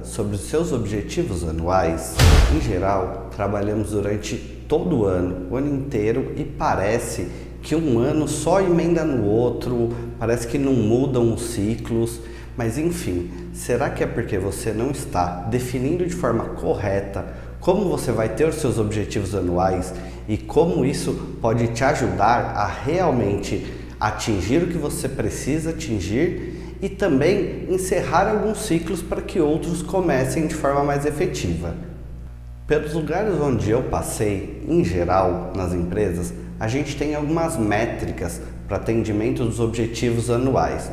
sobre os seus objetivos anuais? Em geral, trabalhamos durante todo o ano inteiro, e parece que um ano só emenda no outro, parece que não mudam os ciclos, mas enfim, será que é porque você não está definindo de forma correta como você vai ter os seus objetivos anuais e como isso pode te ajudar a realmente atingir o que você precisa atingir e também encerrar alguns ciclos para que outros comecem de forma mais efetiva? Pelos lugares onde eu passei, em geral, nas empresas, a gente tem algumas métricas para atendimento dos objetivos anuais.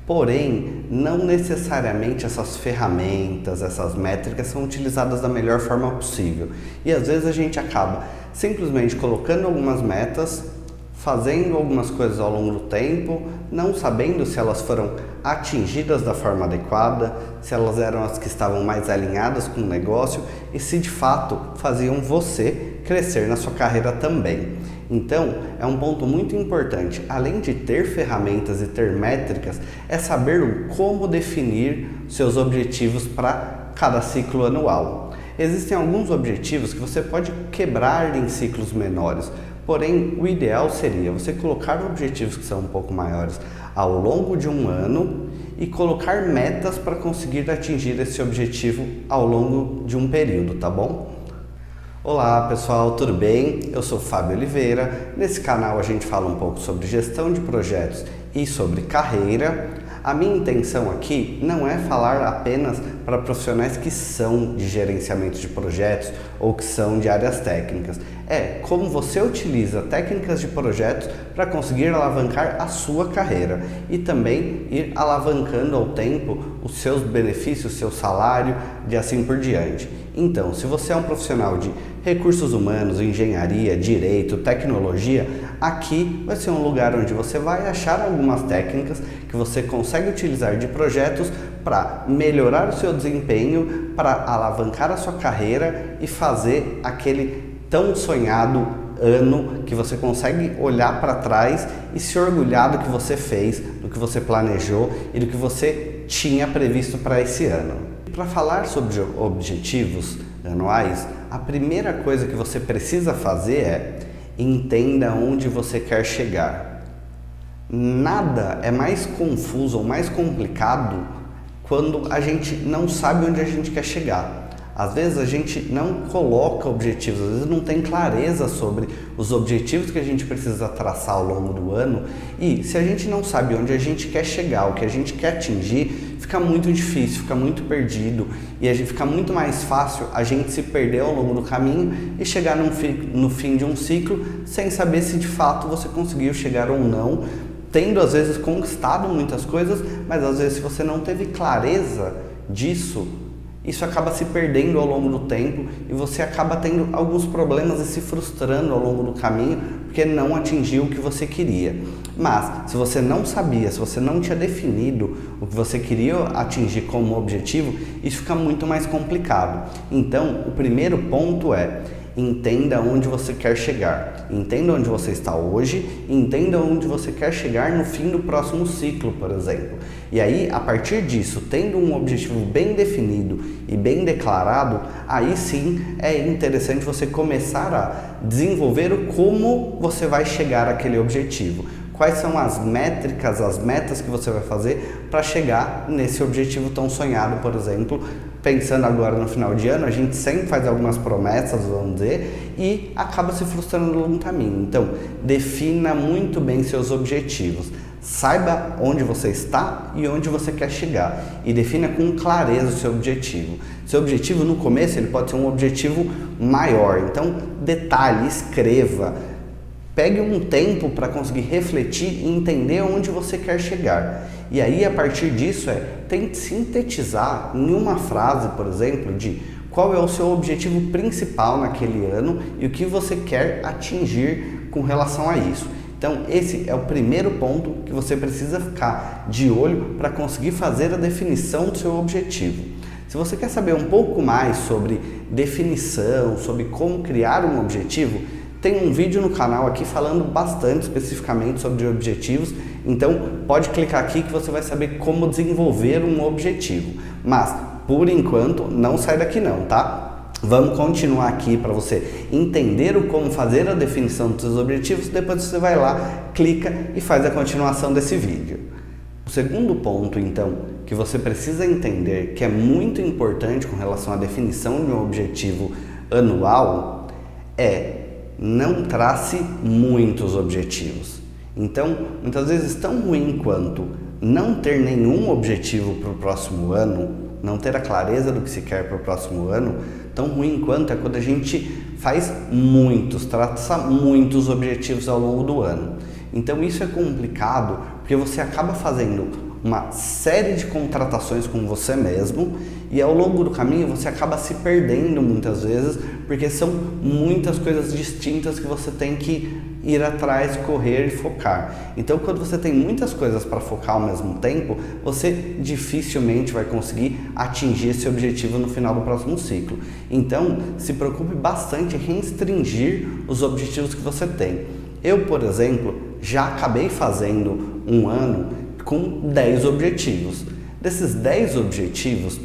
Porém, não necessariamente essas ferramentas, essas métricas são utilizadas da melhor forma possível. E às vezes a gente acaba simplesmente colocando algumas metas, fazendo algumas coisas ao longo do tempo, não sabendo se elas foram atingidas da forma adequada, se elas eram as que estavam mais alinhadas com o negócio e se de fato faziam você crescer na sua carreira também. Então, é um ponto muito importante, além de ter ferramentas e ter métricas, é saber como definir seus objetivos para cada ciclo anual. Existem alguns objetivos que você pode quebrar em ciclos menores. Porém, o ideal seria você colocar objetivos que são um pouco maiores ao longo de um ano e colocar metas para conseguir atingir esse objetivo ao longo de um período, tá bom? Olá pessoal, tudo bem? Eu sou Fábio Oliveira. Nesse canal a gente fala um pouco sobre gestão de projetos e sobre carreira. A minha intenção aqui não é falar apenas para profissionais que são de gerenciamento de projetos ou que são de áreas técnicas. É como você utiliza técnicas de projetos para conseguir alavancar a sua carreira e também ir alavancando ao tempo os seus benefícios, seu salário e assim por diante. Então, se você é um profissional de recursos humanos, engenharia, direito, tecnologia, aqui vai ser um lugar onde você vai achar algumas técnicas que você consegue utilizar de projetos para melhorar o seu desempenho, para alavancar a sua carreira e fazer aquele tão sonhado ano que você consegue olhar para trás e se orgulhar do que você fez, do que você planejou e do que você tinha previsto para esse ano. Para falar sobre objetivos anuais, a primeira coisa que você precisa fazer é entenda onde você quer chegar. Nada é mais confuso ou mais complicado quando a gente não sabe onde a gente quer chegar. Às vezes a gente não coloca objetivos, às vezes não tem clareza sobre os objetivos que a gente precisa traçar ao longo do ano, e se a gente não sabe onde a gente quer chegar, o que a gente quer atingir, fica muito difícil, fica muito perdido e fica muito mais fácil a gente se perder ao longo do caminho e chegar no fim de um ciclo sem saber se de fato você conseguiu chegar ou não, tendo às vezes conquistado muitas coisas, mas às vezes se você não teve clareza disso, isso acaba se perdendo ao longo do tempo e você acaba tendo alguns problemas e se frustrando ao longo do caminho porque não atingiu o que você queria. Mas, se você não sabia, se você não tinha definido o que você queria atingir como objetivo, isso fica muito mais complicado. Então, o primeiro ponto é: entenda onde você quer chegar, entenda onde você está hoje, entenda onde você quer chegar no fim do próximo ciclo, por exemplo. E aí, a partir disso, tendo um objetivo bem definido e bem declarado, aí sim é interessante você começar a desenvolver o como você vai chegar àquele objetivo. Quais são as métricas, as metas que você vai fazer para chegar nesse objetivo tão sonhado, por exemplo. Pensando agora no final de ano, a gente sempre faz algumas promessas, vamos dizer, e acaba se frustrando no longo caminho. Então, defina muito bem seus objetivos. Saiba onde você está e onde você quer chegar. E defina com clareza o seu objetivo. Seu objetivo no começo ele pode ser um objetivo maior. Então, detalhe, escreva. Pegue um tempo para conseguir refletir e entender onde você quer chegar. E aí, a partir disso, tente sintetizar em uma frase, por exemplo, de qual é o seu objetivo principal naquele ano e o que você quer atingir com relação a isso. Então, esse é o primeiro ponto que você precisa ficar de olho para conseguir fazer a definição do seu objetivo. Se você quer saber um pouco mais sobre definição, sobre como criar um objetivo, tem um vídeo no canal aqui falando bastante especificamente sobre objetivos, então pode clicar aqui que você vai saber como desenvolver um objetivo. Mas por enquanto não sai daqui não, tá? Vamos continuar aqui para você entender o como fazer a definição dos seus objetivos, depois você vai lá, clica e faz a continuação desse vídeo. O segundo ponto, então, que você precisa entender, que é muito importante com relação à definição de um objetivo anual, é não trace muitos objetivos. Então, muitas vezes tão ruim quanto não ter nenhum objetivo para o próximo ano, não ter a clareza do que se quer para o próximo ano, tão ruim quanto é quando a gente faz traça muitos objetivos ao longo do ano. Então isso é complicado, porque você acaba fazendo uma série de contratações com você mesmo e ao longo do caminho você acaba se perdendo muitas vezes, porque são muitas coisas distintas que você tem que ir atrás, correr e focar. Então quando você tem muitas coisas para focar ao mesmo tempo, você dificilmente vai conseguir atingir esse objetivo no final do próximo ciclo. Então se preocupe bastante em restringir os objetivos que você tem. Eu, por exemplo, já acabei fazendo um ano com 10 objetivos. Desses 10 objetivos,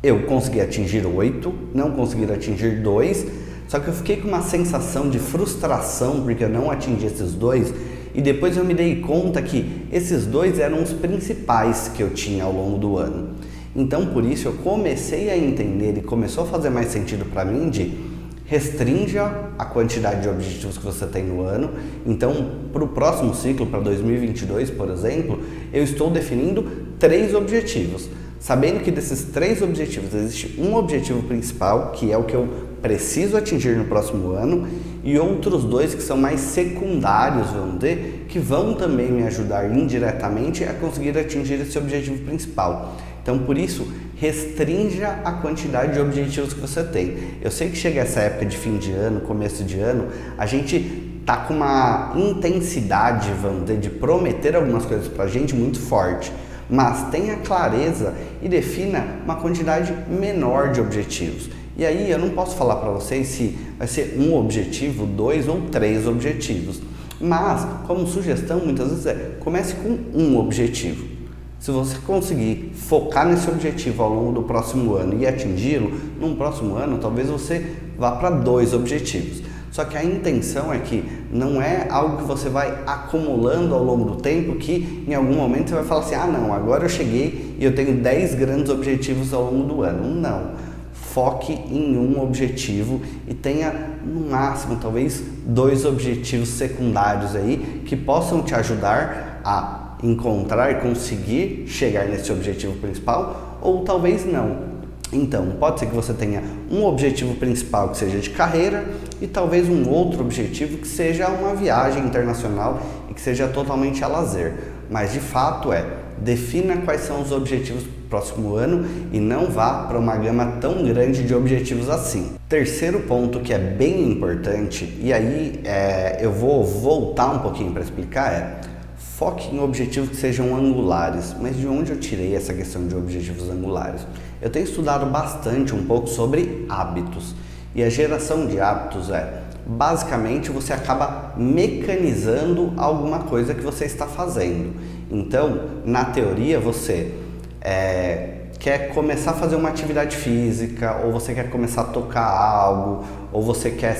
eu consegui atingir 8, não consegui atingir 2, só que eu fiquei com uma sensação de frustração porque eu não atingi esses 2 e depois eu me dei conta que esses 2 eram os principais que eu tinha ao longo do ano. Então, por isso, eu comecei a entender e começou a fazer mais sentido para mim de restrinja a quantidade de objetivos que você tem no ano. Então, para o próximo ciclo, para 2022, por exemplo, eu estou definindo 3 objetivos, sabendo que desses 3 objetivos existe um objetivo principal, que é o que eu preciso atingir no próximo ano, e outros 2 que são mais secundários, vamos dizer, que vão também me ajudar indiretamente a conseguir atingir esse objetivo principal. Então, por isso, restrinja a quantidade de objetivos que você tem. Eu sei que chega essa época de fim de ano, começo de ano, a gente tá com uma intensidade, vamos dizer, de prometer algumas coisas pra gente muito forte, mas tenha clareza e defina uma quantidade menor de objetivos. E aí eu não posso falar para vocês se vai ser um objetivo, 2 ou 3 objetivos, mas como sugestão muitas vezes comece com um objetivo. Se você conseguir focar nesse objetivo ao longo do próximo ano e atingi-lo, num próximo ano talvez você vá para 2 objetivos. Só que a intenção é que não é algo que você vai acumulando ao longo do tempo, que em algum momento você vai falar assim, ah não, agora eu cheguei e eu tenho 10 grandes objetivos ao longo do ano. Não. Foque em um objetivo e tenha no máximo talvez 2 objetivos secundários aí que possam te ajudar a encontrar e conseguir chegar nesse objetivo principal, ou talvez não. Então, pode ser que você tenha um objetivo principal que seja de carreira e talvez um outro objetivo que seja uma viagem internacional e que seja totalmente a lazer. Mas de fato defina quais são os objetivos do próximo ano e não vá para uma gama tão grande de objetivos assim. Terceiro ponto que é bem importante, e aí eu vou voltar um pouquinho para explicar, foque em objetivos que sejam angulares. Mas de onde eu tirei essa questão de objetivos angulares? Eu tenho estudado bastante um pouco sobre hábitos. E a geração de hábitos basicamente você acaba mecanizando alguma coisa que você está fazendo. Então, na teoria, você quer começar a fazer uma atividade física, ou você quer começar a tocar algo, ou você quer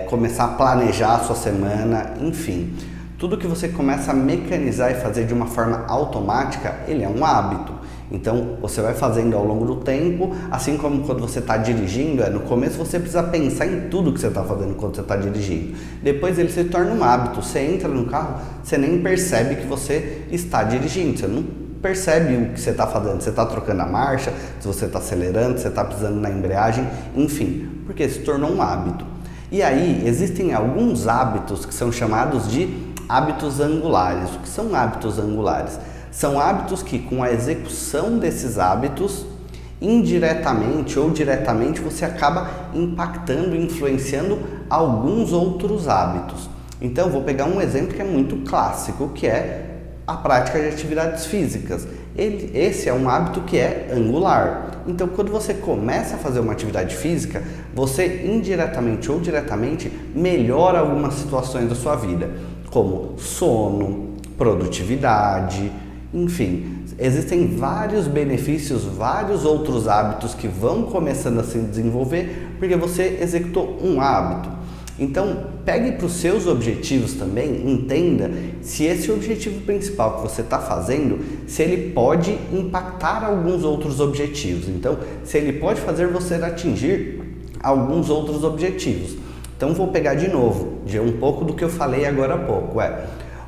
começar a planejar a sua semana, enfim. Tudo que você começa a mecanizar e fazer de uma forma automática, ele é um hábito. Então, você vai fazendo ao longo do tempo, assim como quando você está dirigindo, no começo você precisa pensar em tudo que você está fazendo quando você está dirigindo. Depois ele se torna um hábito. Você entra no carro, você nem percebe que você está dirigindo, você não percebe o que você está fazendo, você está trocando a marcha, se você está acelerando, se você está pisando na embreagem, enfim, porque se tornou um hábito. E aí, existem alguns hábitos que são chamados de hábitos angulares. O que são hábitos angulares? São hábitos que, com a execução desses hábitos, indiretamente ou diretamente, você acaba impactando, influenciando alguns outros hábitos. Então, vou pegar um exemplo que é muito clássico, que é a prática de atividades físicas. Esse é um hábito que é angular. Então, quando você começa a fazer uma atividade física, você indiretamente ou diretamente melhora algumas situações da sua vida, como sono, produtividade, Enfim, existem vários benefícios, vários outros hábitos que vão começando a se desenvolver porque você executou um hábito. Então, pegue para os seus objetivos também, entenda se esse objetivo principal que você está fazendo, se ele pode impactar alguns outros objetivos. Então, se ele pode fazer você atingir alguns outros objetivos. Então, vou pegar de novo, de um pouco do que eu falei agora há pouco.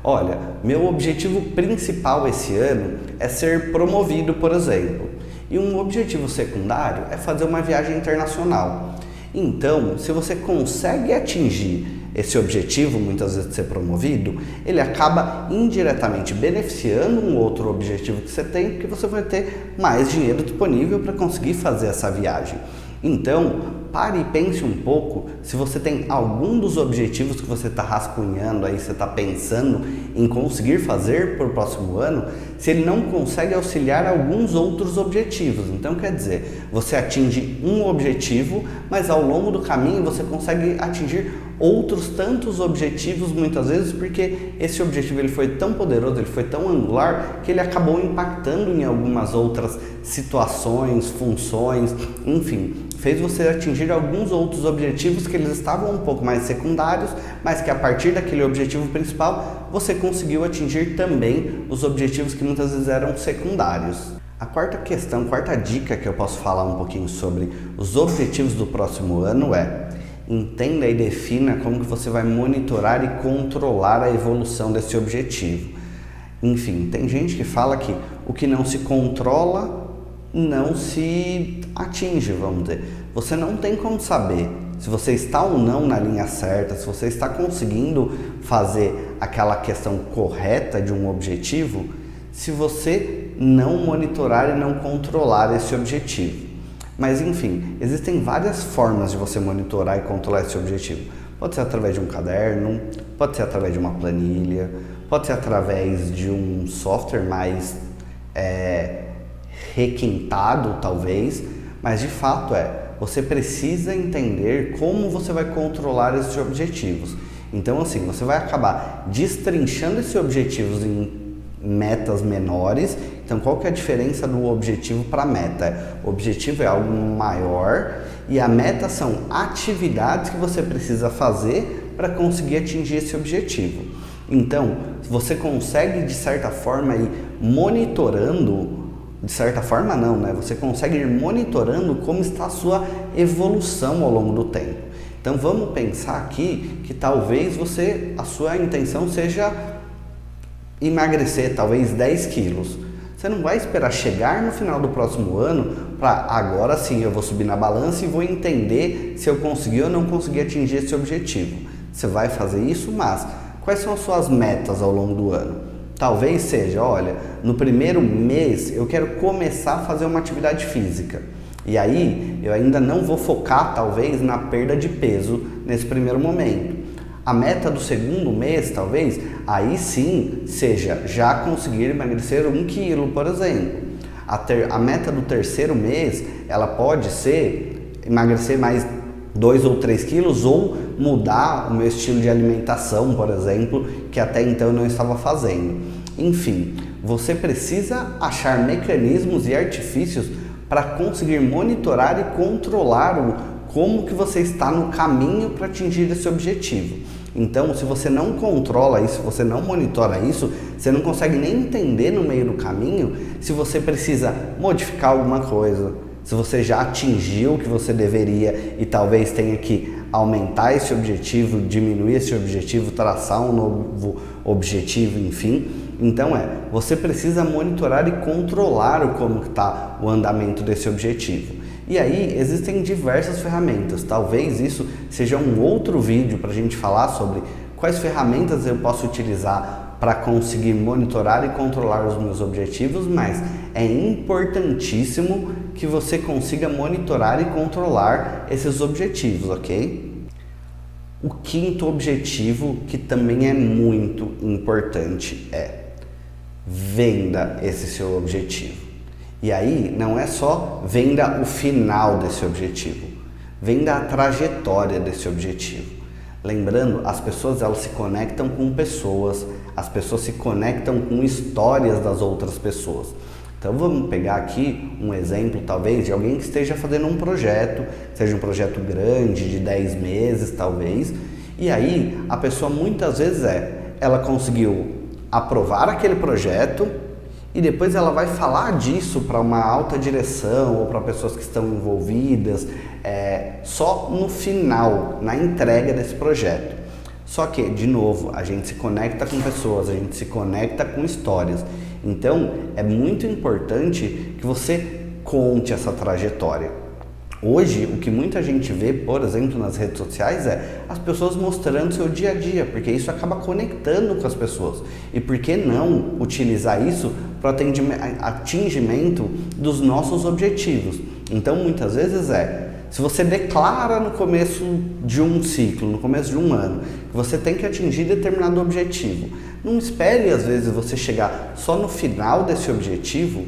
Olha, meu objetivo principal esse ano é ser promovido, por exemplo. E um objetivo secundário é fazer uma viagem internacional. Então, se você consegue atingir esse objetivo, muitas vezes de ser promovido, ele acaba indiretamente beneficiando um outro objetivo que você tem, porque você vai ter mais dinheiro disponível para conseguir fazer essa viagem. Então, pare e pense um pouco se você tem algum dos objetivos que você está rascunhando aí, você está pensando em conseguir fazer para o próximo ano, se ele não consegue auxiliar alguns outros objetivos. Então, quer dizer, você atinge um objetivo, mas ao longo do caminho você consegue atingir outros tantos objetivos, muitas vezes porque esse objetivo ele foi tão poderoso, ele foi tão angular, que ele acabou impactando em algumas outras situações, funções, enfim, fez você atingir alguns outros objetivos que eles estavam um pouco mais secundários, mas que a partir daquele objetivo principal, você conseguiu atingir também os objetivos que muitas vezes eram secundários. A quarta questão, quarta dica que eu posso falar um pouquinho sobre os objetivos do próximo ano entenda e defina como que você vai monitorar e controlar a evolução desse objetivo. Enfim, tem gente que fala que o que não se controla não se atinge, vamos dizer. Você não tem como saber se você está ou não na linha certa, se você está conseguindo fazer aquela questão correta de um objetivo, se você não monitorar e não controlar esse objetivo. Mas enfim, existem várias formas de você monitorar e controlar esse objetivo. Pode ser através de um caderno, pode ser através de uma planilha, pode ser através de um software mais requintado talvez, mas de fato você precisa entender como você vai controlar esses objetivos. Então assim, você vai acabar destrinchando esses objetivos em metas menores. Então qual que é a diferença do objetivo para a meta? O objetivo é algo maior e a meta são atividades que você precisa fazer para conseguir atingir esse objetivo. Então você consegue de certa forma ir monitorando, de certa forma não, né? Você consegue ir monitorando como está a sua evolução ao longo do tempo. Então vamos pensar aqui que talvez a sua intenção seja emagrecer talvez 10 quilos. Você não vai esperar chegar no final do próximo ano para agora sim eu vou subir na balança e vou entender se eu consegui ou não consegui atingir esse objetivo. Você vai fazer isso, mas quais são as suas metas ao longo do ano? Talvez seja, olha, no primeiro mês eu quero começar a fazer uma atividade física. E aí eu ainda não vou focar talvez na perda de peso nesse primeiro momento. A meta do segundo mês, talvez, aí sim seja já conseguir emagrecer 1 quilo, por exemplo. A meta do terceiro mês, ela pode ser emagrecer mais 2 ou 3 quilos ou mudar o meu estilo de alimentação, por exemplo, que até então eu não estava fazendo. Enfim, você precisa achar mecanismos e artifícios para conseguir monitorar e controlar como que você está no caminho para atingir esse objetivo. Então, se você não controla isso, se você não monitora isso, você não consegue nem entender no meio do caminho se você precisa modificar alguma coisa, se você já atingiu o que você deveria e talvez tenha que aumentar esse objetivo, diminuir esse objetivo, traçar um novo objetivo, enfim. Então você precisa monitorar e controlar como está o andamento desse objetivo. E aí existem diversas ferramentas, talvez isso seja um outro vídeo para a gente falar sobre quais ferramentas eu posso utilizar para conseguir monitorar e controlar os meus objetivos, mas é importantíssimo que você consiga monitorar e controlar esses objetivos, ok? O quinto objetivo, que também é muito importante, venda esse seu objetivo. E aí não é só venda o final desse objetivo, venda a trajetória desse objetivo. Lembrando, as pessoas elas se conectam com pessoas, as pessoas se conectam com histórias das outras pessoas. Então vamos pegar aqui um exemplo talvez de alguém que esteja fazendo um projeto, seja um projeto grande de 10 meses talvez, e aí a pessoa muitas vezes ela conseguiu aprovar aquele projeto e depois ela vai falar disso para uma alta direção ou para pessoas que estão envolvidas, só no final, na entrega desse projeto. Só que, de novo, a gente se conecta com pessoas, a gente se conecta com histórias. Então, é muito importante que você conte essa trajetória. Hoje, o que muita gente vê, por exemplo, nas redes sociais as pessoas mostrando seu dia a dia, porque isso acaba conectando com as pessoas. E por que não utilizar isso para o atingimento dos nossos objetivos? Então, muitas vezes se você declara no começo de um ciclo, no começo de um ano, que você tem que atingir determinado objetivo, não espere às vezes você chegar só no final desse objetivo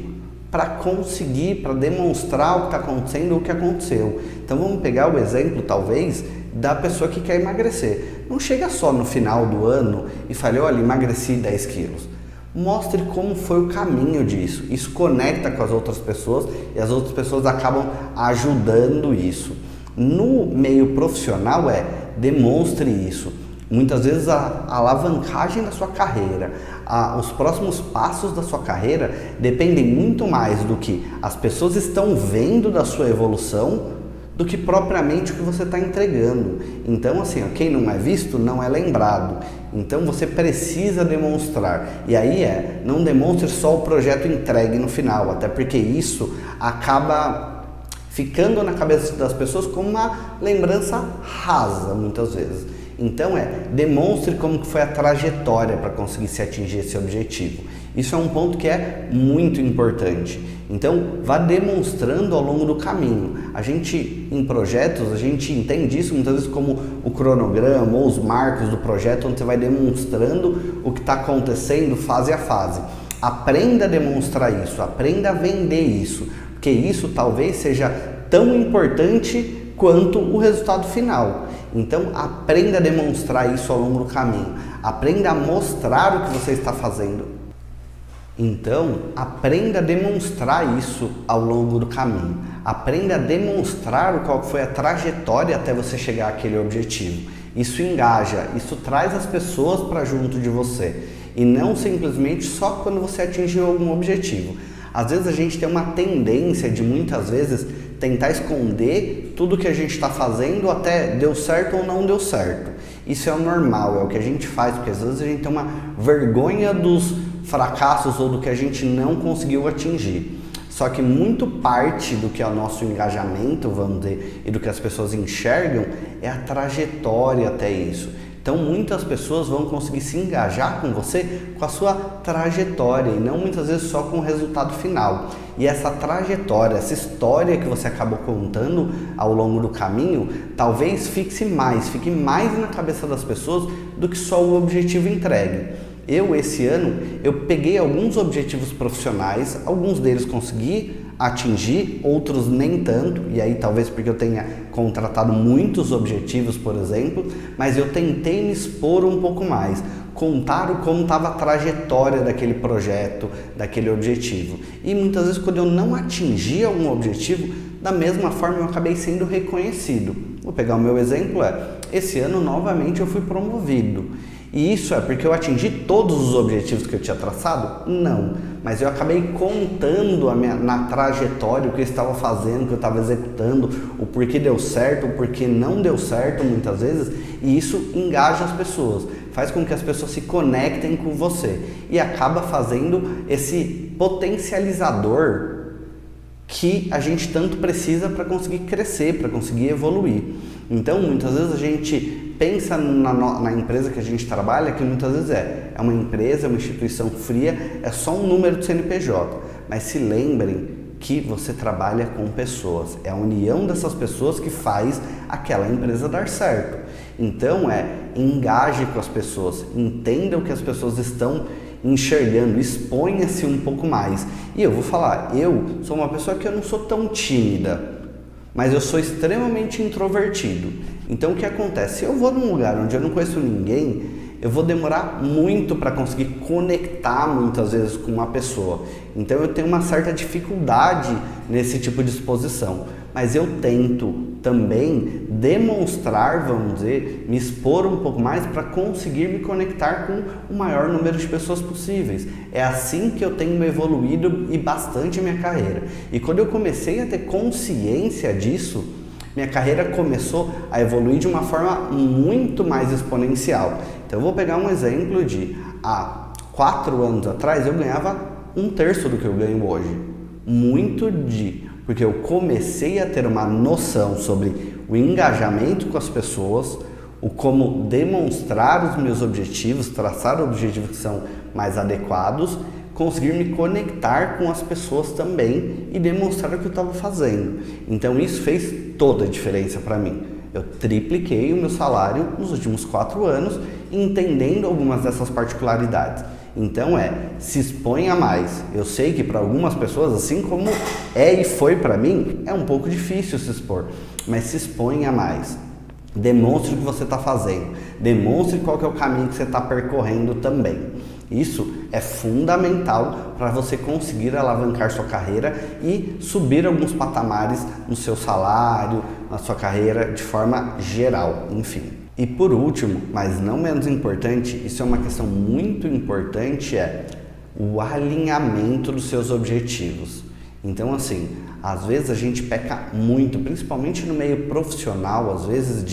para conseguir, para demonstrar o que está acontecendo ou o que aconteceu. Então vamos pegar o exemplo talvez da pessoa que quer emagrecer. Não chega só no final do ano e fale, olha, emagreci 10 quilos. Mostre como foi o caminho disso. Isso conecta com as outras pessoas e as outras pessoas acabam ajudando isso. No meio profissional demonstre isso. Muitas vezes a alavancagem da sua carreira, os próximos passos da sua carreira dependem muito mais do que as pessoas estão vendo da sua evolução do que propriamente o que você está entregando. Então, assim, quem não é visto não é lembrado. Então, você precisa demonstrar. E aí não demonstre só o projeto entregue no final, até porque isso acaba ficando na cabeça das pessoas como uma lembrança rasa, muitas vezes. Então, demonstre como que foi a trajetória para conseguir se atingir esse objetivo. Isso é um ponto que é muito importante. Então, vá demonstrando ao longo do caminho. A gente, em projetos, a gente entende isso muitas vezes como o cronograma ou os marcos do projeto, onde você vai demonstrando o que está acontecendo fase a fase. Aprenda a demonstrar isso, aprenda a vender isso, porque isso talvez seja tão importante quanto o resultado final. Então, aprenda a demonstrar isso ao longo do caminho. Aprenda a mostrar o que você está fazendo. Então, aprenda a demonstrar isso ao longo do caminho. Aprenda a demonstrar qual foi a trajetória até você chegar àquele objetivo. Isso engaja, isso traz as pessoas para junto de você. E não simplesmente só quando você atingiu algum objetivo. Às vezes a gente tem uma tendência de muitas vezes tentar esconder tudo que a gente está fazendo até deu certo ou não deu certo. Isso é o normal, é o que a gente faz, porque às vezes a gente tem uma vergonha dos fracassos ou do que a gente não conseguiu atingir. Só que muito parte do que é o nosso engajamento, vamos dizer, e do que as pessoas enxergam é a trajetória até isso. Então muitas pessoas vão conseguir se engajar com você com a sua trajetória e não muitas vezes só com o resultado final. E essa trajetória, essa história que você acabou contando ao longo do caminho, talvez fique mais na cabeça das pessoas do que só o objetivo entregue. Esse ano, eu peguei alguns objetivos profissionais, alguns deles consegui atingir, outros nem tanto, e aí talvez porque eu tenha contratado muitos objetivos, por exemplo, mas eu tentei me expor um pouco mais, contar como estava a trajetória daquele projeto, daquele objetivo. E muitas vezes quando eu não atingi algum objetivo, da mesma forma eu acabei sendo reconhecido. Vou pegar o meu exemplo, esse ano novamente eu fui promovido. E isso é porque eu atingi todos os objetivos que eu tinha traçado? Não, mas eu acabei contando na trajetória o que eu estava fazendo, o que eu estava executando, o porquê deu certo, o porquê não deu certo muitas vezes, e isso engaja as pessoas, faz com que as pessoas se conectem com você e acaba fazendo esse potencializador que a gente tanto precisa para conseguir crescer, para conseguir evoluir. Então, muitas vezes a gente pensa na empresa que a gente trabalha, que muitas vezes é uma empresa, uma instituição fria, é só um número de CNPJ. Mas se lembrem que você trabalha com pessoas, é a união dessas pessoas que faz aquela empresa dar certo. Então, engaje com as pessoas, entenda o que as pessoas estão enxergando, exponha-se um pouco mais. E eu vou falar, eu sou uma pessoa que eu não sou tão tímida, mas eu sou extremamente introvertido. Então o que acontece? Se eu vou num lugar onde eu não conheço ninguém, eu vou demorar muito para conseguir conectar muitas vezes com uma pessoa. Então eu tenho uma certa dificuldade nesse tipo de exposição, mas eu tento também demonstrar, vamos dizer, me expor um pouco mais para conseguir me conectar com o maior número de pessoas possíveis. É assim que eu tenho evoluído e bastante a minha carreira. E quando eu comecei a ter consciência disso, minha carreira começou a evoluir de uma forma muito mais exponencial. Então eu vou pegar um exemplo de há 4 anos atrás eu ganhava 1/3 do que eu ganho hoje. Porque eu comecei a ter uma noção sobre o engajamento com as pessoas, o como demonstrar os meus objetivos, traçar objetivos que são mais adequados, conseguir me conectar com as pessoas também e demonstrar o que eu estava fazendo. Então isso fez toda a diferença para mim. Eu tripliquei o meu salário nos últimos 4 anos, entendendo algumas dessas particularidades. Então se exponha mais. Eu sei que para algumas pessoas, assim como e foi para mim, é um pouco difícil se expor, mas se exponha mais. Demonstre o que você está fazendo, demonstre qual que é o caminho que você está percorrendo também. Isso é fundamental para você conseguir alavancar sua carreira e subir alguns patamares no seu salário, na sua carreira de forma geral, enfim. E por último, mas não menos importante, isso é uma questão muito importante, é o alinhamento dos seus objetivos. Então assim, às vezes a gente peca muito, principalmente no meio profissional, às vezes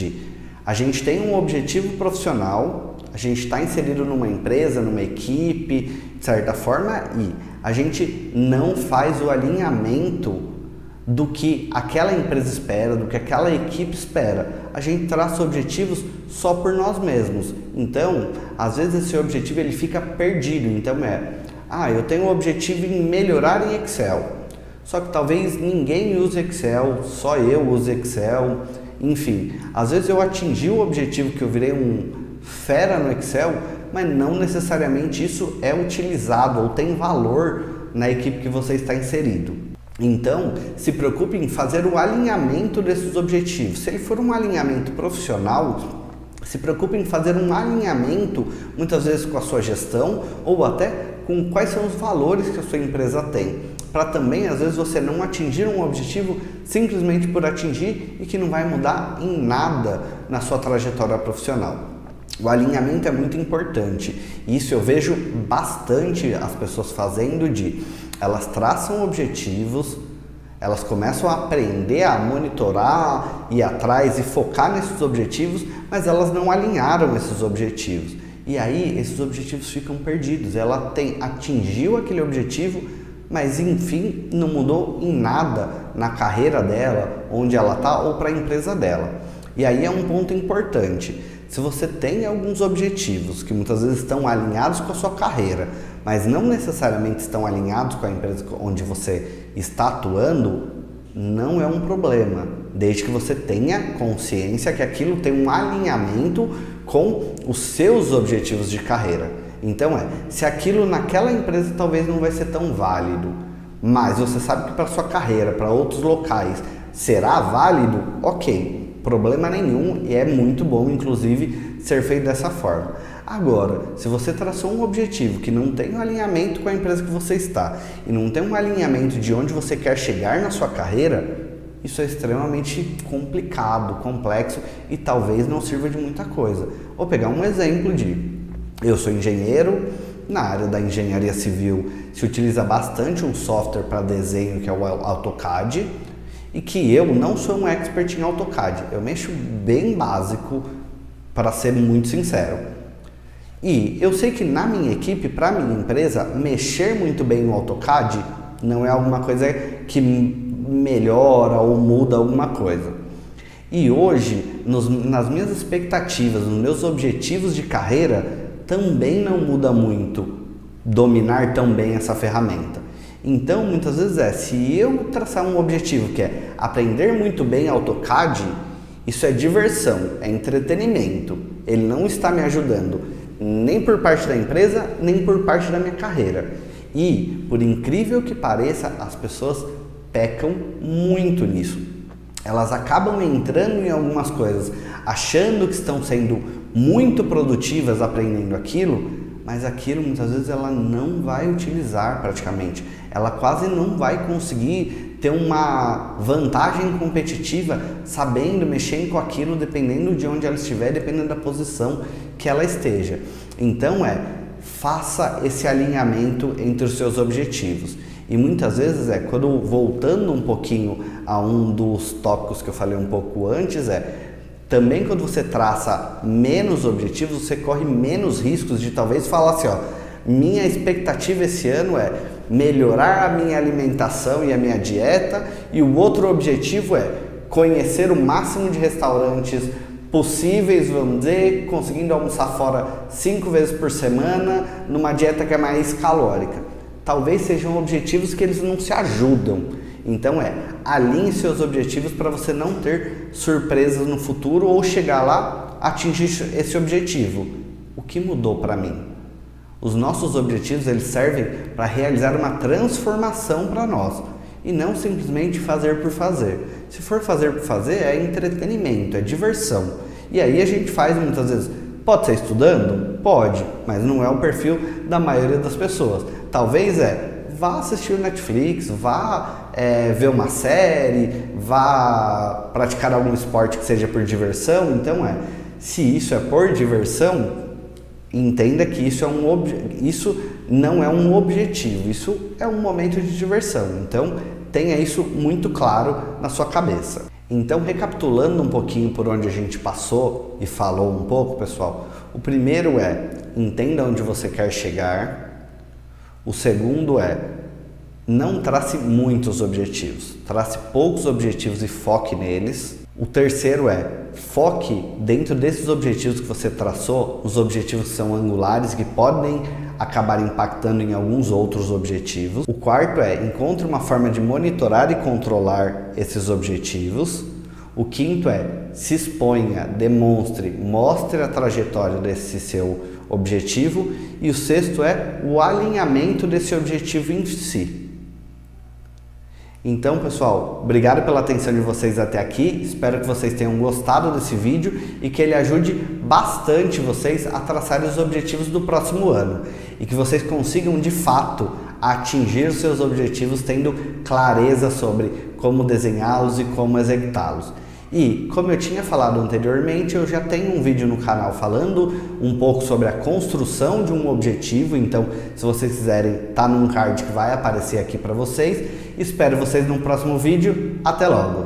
a gente tem um objetivo profissional, a gente está inserido numa empresa, numa equipe, de certa forma, e a gente não faz o alinhamento do que aquela empresa espera, do que aquela equipe espera. A gente traça objetivos só por nós mesmos. Então, às vezes esse objetivo ele fica perdido. Então eu tenho o objetivo em melhorar em Excel. Só que talvez ninguém use Excel, só eu use Excel. Enfim, às vezes eu atingi o objetivo que eu virei um fera no Excel, mas não necessariamente isso é utilizado ou tem valor na equipe que você está inserido. Então, se preocupe em fazer o alinhamento desses objetivos. Se ele for um alinhamento profissional, se preocupe em fazer um alinhamento, muitas vezes com a sua gestão ou até com quais são os valores que a sua empresa tem. Para também, às vezes, você não atingir um objetivo simplesmente por atingir e que não vai mudar em nada na sua trajetória profissional. O alinhamento é muito importante. Isso eu vejo bastante as pessoas fazendo elas traçam objetivos, elas começam a aprender a monitorar, ir atrás e focar nesses objetivos, mas elas não alinharam esses objetivos. E aí esses objetivos ficam perdidos. Ela atingiu aquele objetivo, mas enfim não mudou em nada na carreira dela, onde ela está ou para a empresa dela. E aí é um ponto importante. Se você tem alguns objetivos que muitas vezes estão alinhados com a sua carreira, mas não necessariamente estão alinhados com a empresa onde você está atuando, não é um problema, desde que você tenha consciência que aquilo tem um alinhamento com os seus objetivos de carreira. Então se aquilo naquela empresa talvez não vai ser tão válido, mas você sabe que para sua carreira, para outros locais, será válido, ok. Problema nenhum e é muito bom, inclusive, ser feito dessa forma. Agora, se você traçou um objetivo que não tem um alinhamento com a empresa que você está e não tem um alinhamento de onde você quer chegar na sua carreira, isso é extremamente complicado, complexo e talvez não sirva de muita coisa. Vou pegar um exemplo eu sou engenheiro, na área da engenharia civil se utiliza bastante um software para desenho que é o AutoCAD, e que eu não sou um expert em AutoCAD, eu mexo bem básico, para ser muito sincero. E eu sei que na minha equipe, para minha empresa, mexer muito bem no AutoCAD não é alguma coisa que melhora ou muda alguma coisa. E hoje, nas minhas expectativas, nos meus objetivos de carreira, também não muda muito dominar tão bem essa ferramenta. Então, muitas vezes se eu traçar um objetivo que é aprender muito bem AutoCAD, isso é diversão, é entretenimento. Ele não está me ajudando nem por parte da empresa, nem por parte da minha carreira. E, por incrível que pareça, as pessoas pecam muito nisso. elas acabam entrando em algumas coisas, achando que estão sendo muito produtivas aprendendo aquilo, mas aquilo muitas vezes ela não vai utilizar praticamente. Ela quase não vai conseguir ter uma vantagem competitiva sabendo, mexendo com aquilo, dependendo de onde ela estiver, dependendo da posição que ela esteja. Então faça esse alinhamento entre os seus objetivos. E muitas vezes quando voltando um pouquinho a um dos tópicos que eu falei um pouco antes, também quando você traça menos objetivos, você corre menos riscos de talvez falar assim, minha expectativa esse ano é melhorar a minha alimentação e a minha dieta, e o outro objetivo é conhecer o máximo de restaurantes possíveis, vamos dizer, conseguindo almoçar fora 5 vezes por semana, numa dieta que é mais calórica. Talvez sejam objetivos que eles não se ajudam. Então alinhe seus objetivos para você não ter surpresas no futuro ou chegar lá, atingir esse objetivo. O que mudou para mim? Os nossos objetivos eles servem para realizar uma transformação para nós e não simplesmente fazer por fazer. Se for fazer por fazer, é entretenimento, é diversão. E aí a gente faz muitas vezes. Pode ser estudando? Pode, mas não é o perfil da maioria das pessoas. Talvez vá assistir o Netflix, vá ver uma série, vá praticar algum esporte que seja por diversão. Então se isso é por diversão, entenda que isso não é um objetivo, isso é um momento de diversão. Então tenha isso muito claro na sua cabeça. Então, recapitulando um pouquinho por onde a gente passou e falou um pouco, pessoal, o primeiro entenda onde você quer chegar. O segundo não trace muitos objetivos, trace poucos objetivos e foque neles. O terceiro foque dentro desses objetivos que você traçou, os objetivos que são angulares, que podem acabar impactando em alguns outros objetivos. O quarto encontre uma forma de monitorar e controlar esses objetivos. O quinto se exponha, demonstre, mostre a trajetória desse seu objetivo. E o sexto o alinhamento desse objetivo em si. Então, pessoal, obrigado pela atenção de vocês até aqui. Espero que vocês tenham gostado desse vídeo e que ele ajude bastante vocês a traçar os objetivos do próximo ano e que vocês consigam, de fato, atingir os seus objetivos tendo clareza sobre como desenhá-los e como executá-los. E, como eu tinha falado anteriormente, eu já tenho um vídeo no canal falando um pouco sobre a construção de um objetivo. Então, se vocês quiserem, tá num card que vai aparecer aqui para vocês. Espero vocês no próximo vídeo. Até logo!